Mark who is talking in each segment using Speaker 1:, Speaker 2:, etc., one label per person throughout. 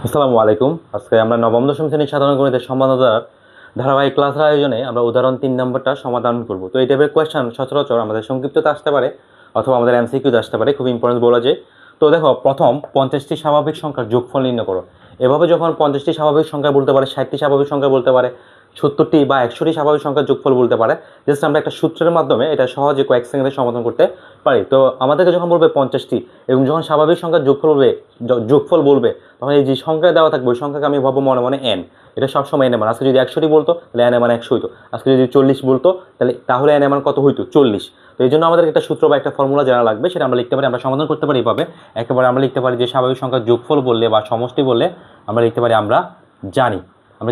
Speaker 1: আসসালামু আলাইকুম। আজকে আমরা নবম দশম শ্রেণীর সাধারণ গণিতের সমাধানতার ধারাবাহিক ক্লাসের আয়োজনে আমরা উদাহরণ 3 নম্বরটা সমাধান করব। তো এই টাইপের কোয়েশ্চেন সচরাচর আমাদের সংক্ষিপ্ততে আসতে পারে অথবা আমাদের এমসিকিউতে আসতে পারে, খুব ইম্পর্টেন্ট বলা যায়। তো দেখো, প্রথম 50টি স্বাভাবিক সংখ্যার যোগফল নির্ণয় করো। এভাবে যখন 50টি স্বাভাবিক সংখ্যা বলতে পারে, 60টি স্বাভাবিক সংখ্যা বলতে পারে, 70টি বা 100টি স্বাভাবিক সংখ্যার যোগফল বলতে পারে, জাস্ট আমরা একটা সূত্রের মাধ্যমে এটা সহজে কয়েক সেকেন্ডে সমাধান করতে পারি। তো আমাদেরকে যখন বলবে 50টি এবং যখন স্বাভাবিক সংখ্যার যোগফল বলবে তখন এই যে সংখ্যা দেওয়া থাকবে ওই সংখ্যাকে আমি ভাববো মনে মনে এন। এটা সবসময় এন এর মান। আজকে যদি 100টি বলতো তাহলে এন এর মান 100 হইতো। আজকে যদি 40 বলতো তাহলে এন এর মান কত হইতো? 40। তো এই জন্য আমাদের একটা সূত্র বা একটা ফর্মুলা জানা লাগবে, সেটা আমরা লিখতে পারি, আমরা সমাধান করতে পারি এভাবে। একেবারে আমরা লিখতে পারি যে স্বাভাবিক সংখ্যার যোগফল বললে বা সমষ্টি বললে আমরা লিখতে পারি, আমরা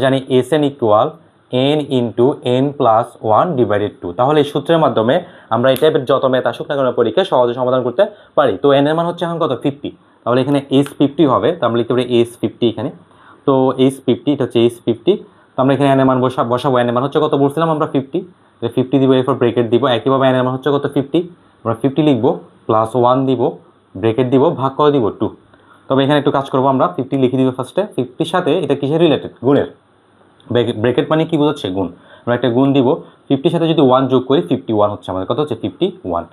Speaker 1: জানি S N equal n into n plus 1 divided 2। তাহলে এই সূত্রের মাধ্যমে আমরা এই টাইপের যত ম্যাথ আসুক না কেন পরীক্ষায় সহজে সমাধান করতে পারি। তো n এর মান হচ্ছে এখন কত? 50। তাহলে এখানে S50 হবে, তো আমরা লিখতে পারি S50 এখানে। তো S50, এটা হচ্ছে S50। তো আমরা এখানে n এর মান বসাবো। n এর মান হচ্ছে কত বলছিলাম আমরা? 50। 50 দিব, এরপর ব্রেকেট দিব। একইভাবে n এর মান হচ্ছে কত? 50। আমরা 50 লিখবো, প্লাস 1 দিব, ব্রেকেট দিব, ভাগ করে দিব 2। তবে এখানে একটু কাজ করবো, আমরা 50 লিখে দিব ফার্স্টে। 50-র সাথে এটা কিসের রিলেটেড? গুণের। ব্রেকেট মানে কি বোঝাচ্ছে? গুণ। আমরা একটা গুণ দিব, 50-র সাথে যদি 1 যোগ করি 51 হচ্ছে আমাদের। কত হচ্ছে? 51।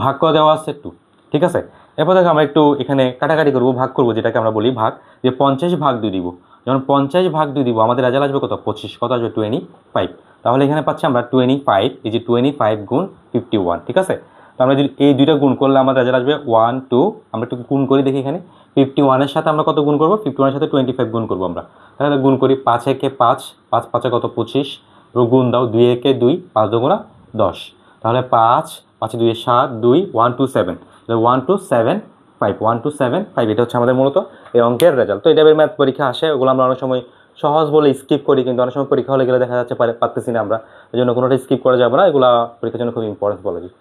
Speaker 1: ভাগ করে দেওয়া আছে 2। ঠিক আছে। এরপর দেখো আমরা একটু এখানে কাটাকাটি করবো, ভাগ করবো, যেটাকে আমরা বলি ভাগ। যে 50 ভাগ 2 দিব, যখন 50 ভাগ 2 দিব আমাদের রেজাল্ট আসবে কত? 25। কত আসবে? 25। তাহলে এখানে পাচ্ছি আমরা 25। এই যে 25 গুণ 51। ঠিক আছে। তো আমরা যদি এই দুইটা গুণ করলে আমাদের রেজাল্ট আসবে 1 2। আমরা একটু গুণ করি দেখি এখানে 51-এর সাথে আমরা কত গুণ করবো? 51-এর সাথে 25 গুণ করবো আমরা। তাহলে গুণ করি, 5 একে 5, 5 5-এ কত? 25। গুণ দাও, 2 একে 2, 5 দুগুণা 10। তাহলে 5 5 2 7 2 1 2 7, 1 2 7 5, 1 2 7 5। এটা হচ্ছে আমাদের মূলত এই অঙ্কের রেজাল্ট। তো এই টাইপের ম্যাথ পরীক্ষা আসে, ওগুলো আমরা অনেক সময় সহজ বলে স্কিপ করি, কিন্তু অনেক সময় পরীক্ষা হলে গেলে দেখা যাচ্ছে পারতেছি না আমরা। এই জন্য কোনোটা স্কিপ করা যাবে না, এগুলো পরীক্ষার জন্য খুব ইম্পর্টেন্ট বলে দিই।